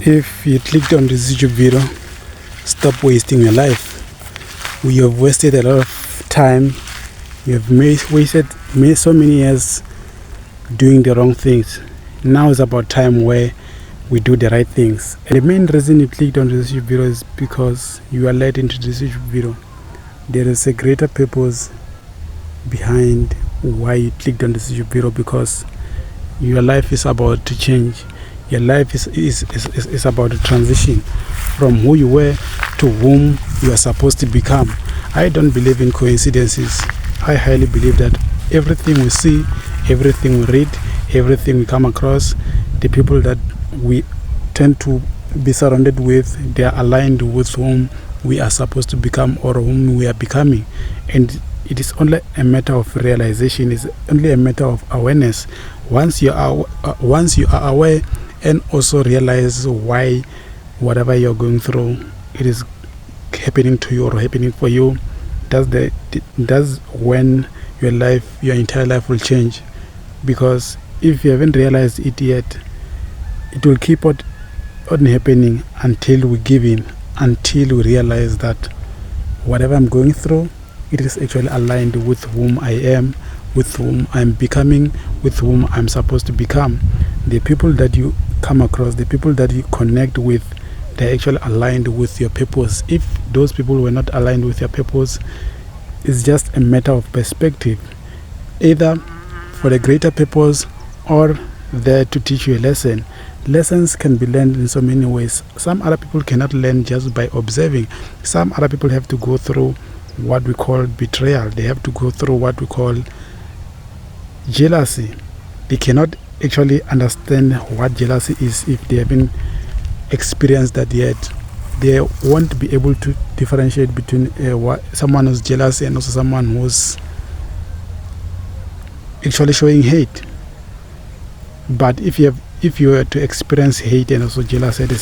If you clicked on this YouTube video, stop wasting your life. You have wasted a lot of time. You have wasted so many years doing the wrong things. Now is about time where we do the right things. And the main reason you clicked on this YouTube video is because you are led into this YouTube video. There is a greater purpose behind why you clicked on this YouTube video, because your life is about to change. Your life is about to transition from who you were to whom you are supposed to become. I don't believe in coincidences. I highly believe that everything we see, everything we read, everything we come across, the people that we tend to be surrounded with, they are aligned with whom we are supposed to become or whom we are becoming. And it is only a matter of realization. It's only a matter of awareness. Once you are aware and also realize why whatever you're going through, it is happening to you or happening for you, that's when your entire life will change. Because if you haven't realized it yet, it will keep on happening until we give in, until we realize that whatever I'm going through, it is actually aligned with whom I am, with whom I'm becoming, with whom I'm supposed to become. The people that you come across, the people that you connect with, they're actually aligned with your purpose. If those people were not aligned with your purpose, it's just a matter of perspective, either for the greater purpose or there to teach you a lesson. Lessons can be learned in so many ways. Some other people cannot learn just by observing. Some other people have to go through what we call betrayal. They have to go through what we call jealousy. They cannot actually understand what jealousy is if they haven't experienced that yet. They won't be able to differentiate between someone who's jealous and also someone who's actually showing hate. But if you were to experience hate and also jealousy at the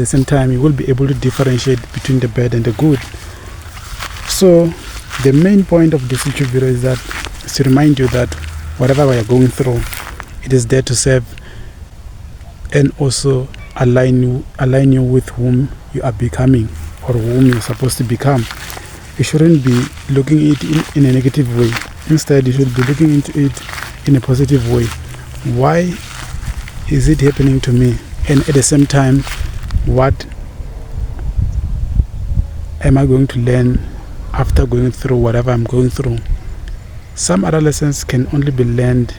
same time, you will be able to differentiate between the bad and the good. So the main point of this YouTube video is to remind you that whatever we are going through, it is there to serve and also align you with whom you are becoming or whom you're supposed to become. You shouldn't be looking at it in a negative way. Instead, you should be looking into it in a positive way. Why is it happening to me? And at the same time, what am I going to learn after going through whatever I'm going through? Some other lessons can only be learned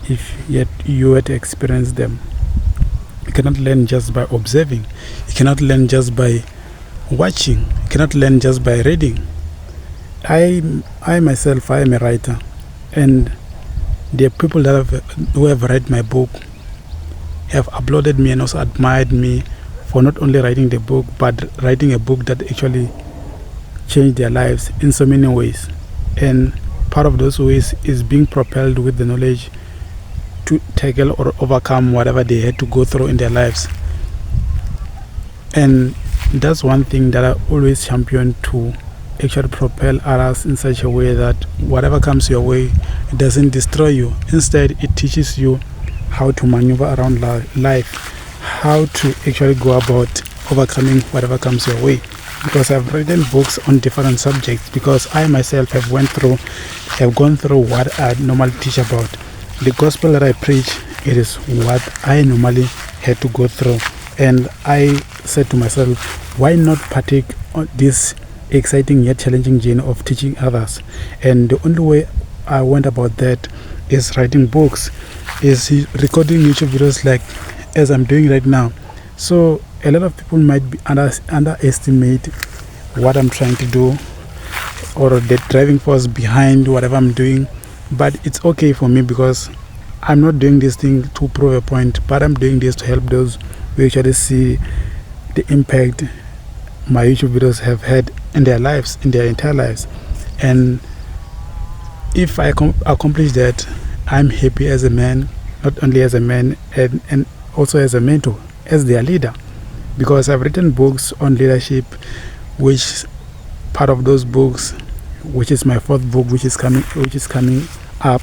if yet you were to experience them. You cannot learn just by observing. You cannot learn just by watching. You cannot learn just by reading. I myself, I am a writer, and the people who have read my book have applauded me and also admired me for not only writing the book, but writing a book that actually changed their lives in so many ways. And part of those ways is being propelled with the knowledge to tackle or overcome whatever they had to go through in their lives. And that's one thing that I always champion, to actually propel others in such a way that whatever comes your way, it doesn't destroy you. Instead, it teaches you how to maneuver around life, how to actually go about overcoming whatever comes your way. Because I've written books on different subjects, because I myself have gone through what I normally teach about. The gospel that I preach, it is what I normally had to go through. And I said to myself, why not partake on this exciting yet challenging journey of teaching others? And the only way I went about that is writing books, is recording YouTube videos like as I'm doing right now. So a lot of people might be underestimate what I'm trying to do or the driving force behind whatever I'm doing. But it's okay for me, because I'm not doing this thing to prove a point, but I'm doing this to help those who actually see the impact my YouTube videos have had in their lives, in their entire lives. And if I accomplish that, I'm happy as a man, not only as a man, and also as a mentor, as their leader. Because I've written books on leadership, which part of those books, which is my fourth book, which is coming up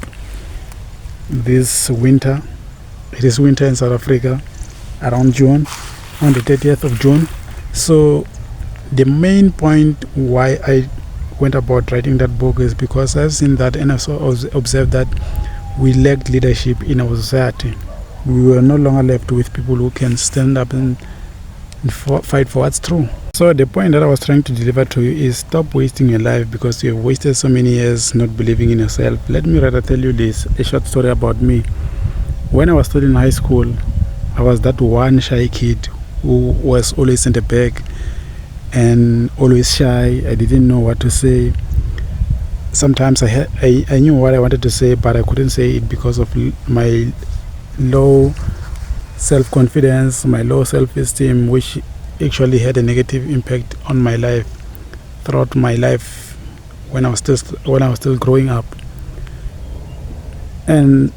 this winter. It is winter in South Africa. around June, on the 30th of June. So the main point why I went about writing that book is because I've seen that and also observed that we lacked leadership in our society. We were no longer left with people who can stand up and fight for what's true. So the point that I was trying to deliver to you is stop wasting your life because you have wasted so many years not believing in yourself. Let me rather tell you a short story about me. When I was still in high school, I was that one shy kid who was always in the back and always shy. I didn't know what to say. Sometimes I knew what I wanted to say, but I couldn't say it because of my low self-confidence, my low self-esteem, which actually had a negative impact on my life throughout my life when I was still growing up. And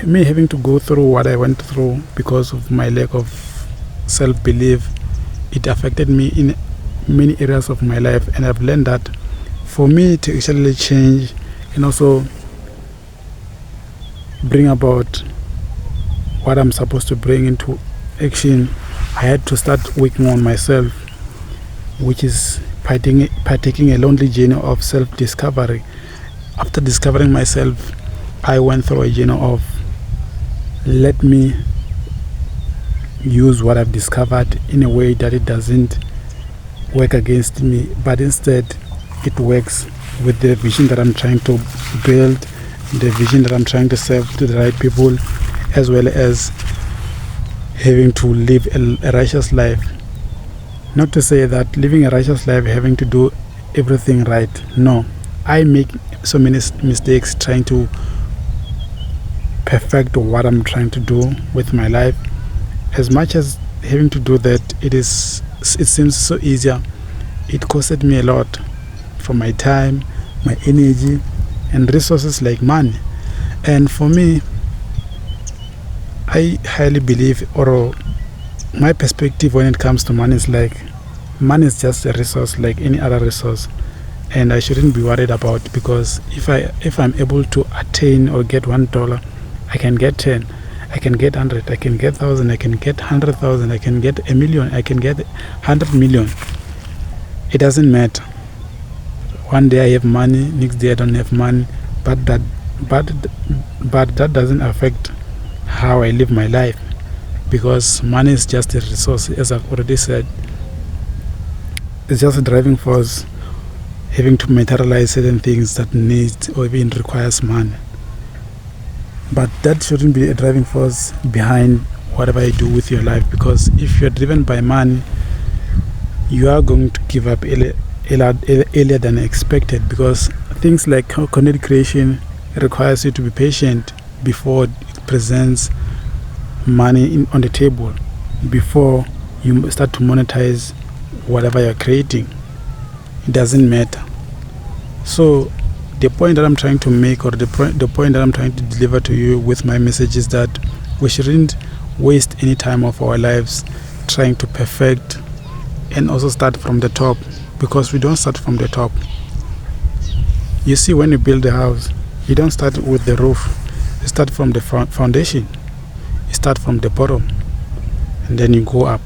me having to go through what I went through because of my lack of self-belief, it affected me in many areas of my life. And I've learned that for me to actually change and also bring about what I'm supposed to bring into action, I had to start working on myself, which is partaking a lonely journey of self-discovery. After discovering myself, I went through a journey of let me use what I've discovered in a way that it doesn't work against me, but instead it works with the vision that I'm trying to build, the vision that I'm trying to serve to the right people, as well as having to live a righteous life. Not to say that living a righteous life having to do everything right. No, I make so many mistakes trying to perfect what I'm trying to do with my life. As much as having to do that, it seems so easier. It costed me a lot from my time, my energy, and resources like money. And for me, I highly believe, or my perspective when it comes to money is like, money is just a resource like any other resource, and I shouldn't be worried about it, because if I'm able to attain or get $1, I can get 10, I can get 100, I can get 1,000, I can get 100,000, I can get 1,000,000, I can get 100 million. It doesn't matter. One day I have money, next day I don't have money, but that doesn't affect how I live my life, because money is just a resource. As I've already said, it's just a driving force, having to materialize certain things that needs or even requires money. But that shouldn't be a driving force behind whatever you do with your life, because if you're driven by money, you are going to give up earlier than expected, because things like content creation requires you to be patient before it presents money on the table, before you start to monetize whatever you're creating. It doesn't matter. So the point that I'm trying to make, or the point that I'm trying to deliver to you with my message, is that we shouldn't waste any time of our lives trying to perfect and also start from the top, because we don't start from the top. You see, when you build a house, you don't start with the roof. You start from the foundation. You start from the bottom, and then you go up.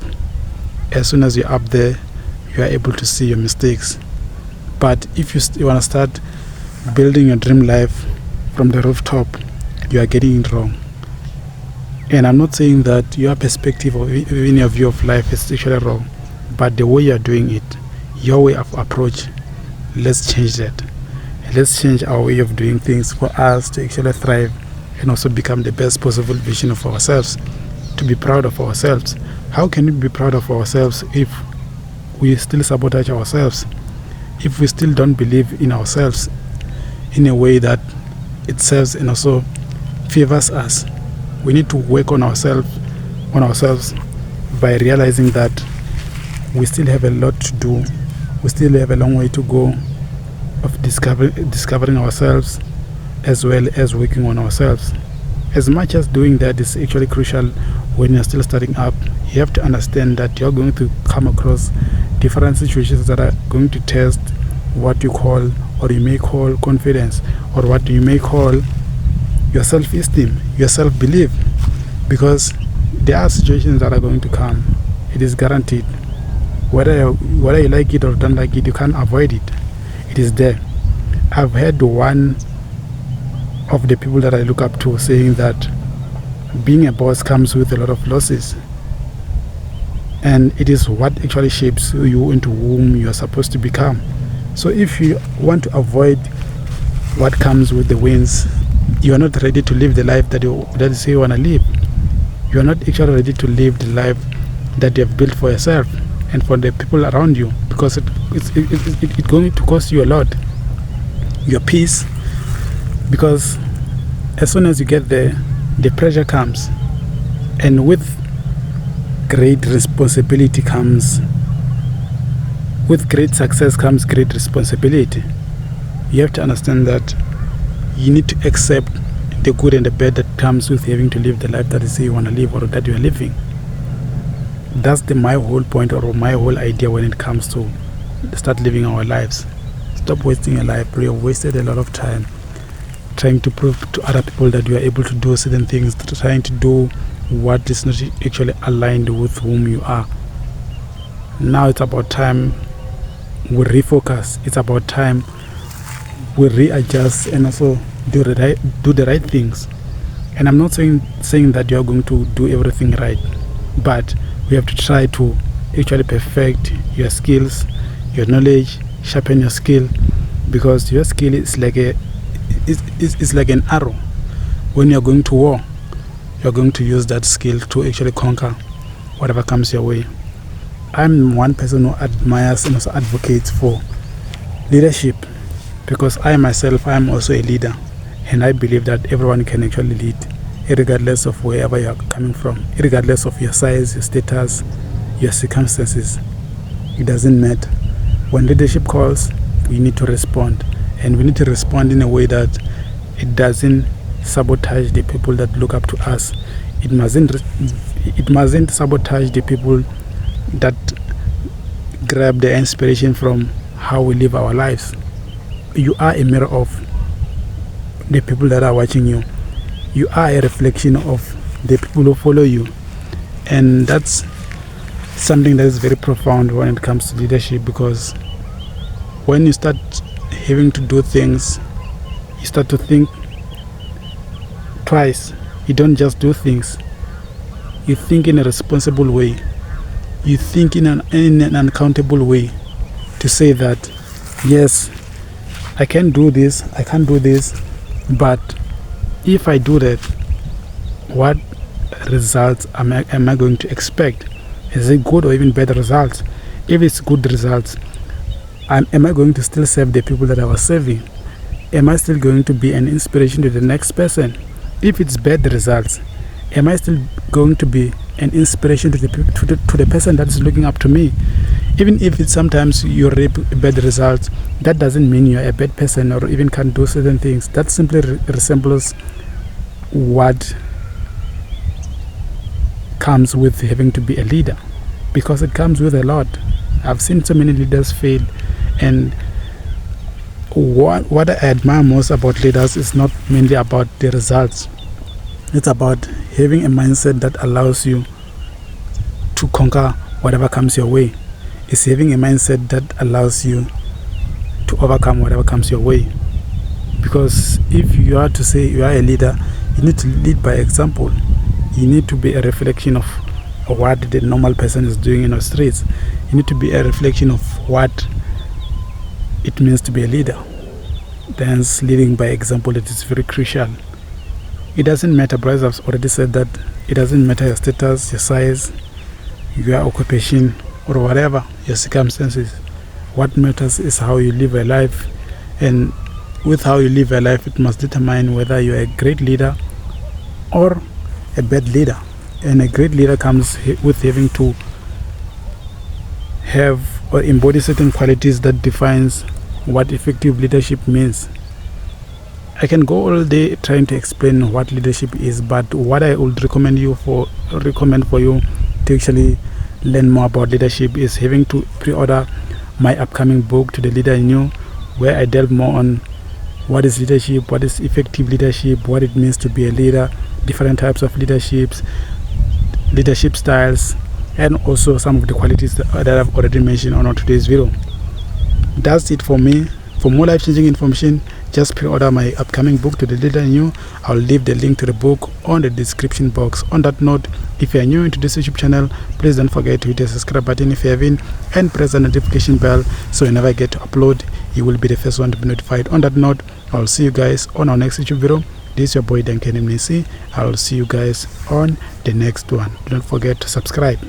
As soon as you're up there, you are able to see your mistakes. But if you want to start building your dream life from the rooftop, you are getting it wrong. And I'm not saying that your perspective or even your view of life is actually wrong, but the way you are doing it, your way of approach, let's change that. Let's change our way of doing things for us to actually thrive and also become the best possible version of ourselves, to be proud of ourselves. How can we be proud of ourselves if we still sabotage ourselves, if we still don't believe in ourselves in a way that it serves and also favors us? We need to work on ourselves by realizing that we still have a lot to do. We still have a long way to go of discovering ourselves, as well as working on ourselves. As much as doing that is actually crucial when you're still starting up, you have to understand that you're going to come across different situations that are going to test what you call, or you may call, confidence, or what you may call your self-esteem, your self-belief. Because there are situations that are going to come. It is guaranteed. Whether you like it or don't like it, you can't avoid it. It is there. I've heard one of the people that I look up to saying that being a boss comes with a lot of losses, and it is what actually shapes you into whom you are supposed to become. So if you want to avoid what comes with the wins, you are not ready to live the life that you want to live. You are not actually ready to live the life that you have built for yourself and for the people around you, because it's going to cost you a lot. Your peace, because as soon as you get there, the pressure comes, and with great responsibility comes, with great success comes great responsibility. You have to understand that you need to accept the good and the bad that comes with having to live the life that you say you want to live or that you are living. That's my whole point or my whole idea when it comes to start living our lives. Stop wasting your life. We have wasted a lot of time trying to prove to other people that you are able to do certain things, trying to do what is not actually aligned with whom you are. Now it's about time we refocus. It's about time we readjust and also do the right things. And I'm not saying that you are going to do everything right, but we have to try to actually perfect your skills, your knowledge, sharpen your skill, because your skill is like it's like an arrow. When you're going to war, you're going to use that skill to actually conquer whatever comes your way. I'm one person who admires and also advocates for leadership, because I myself, I'm also a leader, and I believe that everyone can actually lead, regardless of wherever you are coming from, regardless of your size, your status, your circumstances. It doesn't matter. When leadership calls, we need to respond, and we need to respond in a way that it doesn't sabotage the people that look up to us. It mustn't sabotage the people that grab the inspiration from how we live our lives. You are a mirror of the people that are watching you. You are a reflection of the people who follow you, and that's something that is very profound when it comes to leadership, because when you start having to do things, you start to think twice. You don't just do things. You think in a responsible way. You think in an uncountable way, to say that, yes, I can do this, I can't do this, but if I do that, what results am I going to expect? Is it good or even better results? If it's good results, am I going to still serve the people that I was serving? Am I still going to be an inspiration to the next person? If it's bad results, am I still going to be an inspiration to the person that is looking up to me? Even if it's sometimes you reap bad results, that doesn't mean you're a bad person or even can't do certain things. That simply resembles what comes with having to be a leader, because it comes with a lot. I've seen so many leaders fail, and what I admire most about leaders is not mainly about the results. It's about having a mindset that allows you to conquer whatever comes your way. It's having a mindset that allows you to overcome whatever comes your way. Because if you are to say you are a leader, you need to lead by example. You need to be a reflection of what the normal person is doing in the streets. You need to be a reflection of what it means to be a leader. Hence, leading by example, it is very crucial. It doesn't matter, brothers, I've already said that. It doesn't matter your status, your size, your occupation, or whatever your circumstances. What matters is how you live a life, and with how you live a life, it must determine whether you're a great leader or a bad leader. And a great leader comes with having to have or embody certain qualities that defines what effective leadership means. I can go all day trying to explain what leadership is, but what I would recommend for you to actually learn more about leadership is having to pre-order my upcoming book, To the Leader in You, where I delve more on what is leadership, what is effective leadership, what it means to be a leader, different types of leaderships, leadership styles, and also some of the qualities that I've already mentioned on today's video. That's it for me. For more life-changing information, just pre-order my upcoming book, To the Leader in You. I'll leave the link to the book on the description box. On that note, if you are new into this YouTube channel, please don't forget to hit the subscribe button if you haven't, and press the notification bell so whenever I get to upload, you will be the first one to be notified. On that note, I'll see you guys on our next YouTube video. This is your boy Duncan MNC. I'll see you guys on the next one. Don't forget to subscribe.